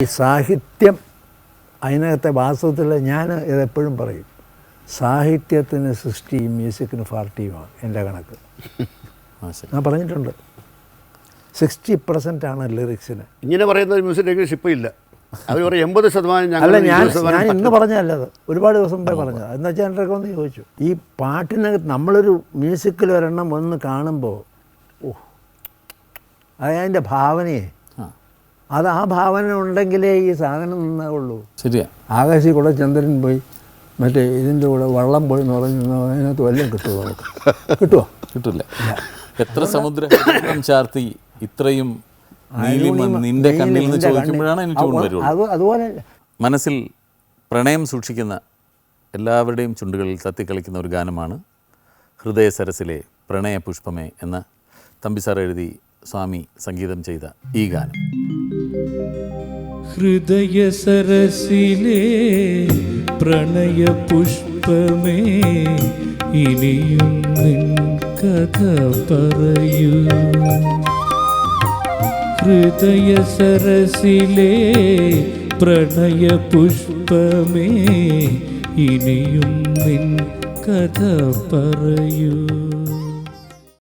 ഈ സാഹിത്യം അതിനകത്തെ വാസ്തവത്തിൽ ഞാൻ ഇതെപ്പോഴും പറയും, സാഹിത്യത്തിന് 60 മ്യൂസിക്കിന് 40 എൻ്റെ കണക്ക്. ഞാൻ പറഞ്ഞിട്ടുണ്ട് 60% ആണ് ലിറിക്സിന്. ഇങ്ങനെ പറയുന്ന മ്യൂസിക് ഡയറക്ടേഴ്സ് ഇപ്പോൾ ഇല്ല. അവർ പറയും 80%. അല്ല, ഞാൻ ഇന്ന് പറഞ്ഞല്ലത്, ഒരുപാട് ദിവസം മുമ്പേ പറഞ്ഞത്. എന്ന് വെച്ചാൽ എൻ്റെ ഒന്ന് ചോദിച്ചു, ഈ പാട്ടിനകത്ത് നമ്മളൊരു മ്യൂസിക്കിൽ ഒരെണ്ണം ഒന്ന് കാണുമ്പോൾ അതിൻ്റെ ഭാവനയെ ആ ഭാവന ഉണ്ടെങ്കിലേ ഈ സാധനം നിന്നാവുള്ളൂ. ശരിയാ. ആകാശി കൂടെ ചന്ദ്രൻ പോയി മറ്റേ ഇതിൻ്റെ കൂടെ വള്ളം പോയി എന്ന് പറഞ്ഞ് അതിനകത്ത് വല്ലതും കിട്ടുമോ? കിട്ടുമോ? കിട്ടില്ല. എത്ര സമുദ്രം ചാർത്തി ഇത്രയും നിന്റെ കണ്ണിൽ നിന്ന് ചോദിക്കുമ്പോഴാണ് എനിക്ക് വരുള്ളൂ. അതുപോലെ മനസ്സിൽ പ്രണയം സൂക്ഷിക്കുന്ന എല്ലാവരുടെയും ചുണ്ടുകളിൽ തത്തിക്കളിക്കുന്ന ഒരു ഗാനമാണ് ഹൃദയ സരസിലെ പ്രണയ പുഷ്പമേ എന്ന തമ്പിസാർ എഴുതി സ്വാമി സംഗീതം ചെയ്ത ഈ ഗാനം. ഹൃദയ സരസിലെ പ്രണയ പുഷ്പമേ, ഇനിയും നിൻ കഥ പറയൂ. ഹൃദയ സരസിലെ പ്രണയ പുഷ്പമേ, ഇനിയും നിൻ കഥ പറയൂ.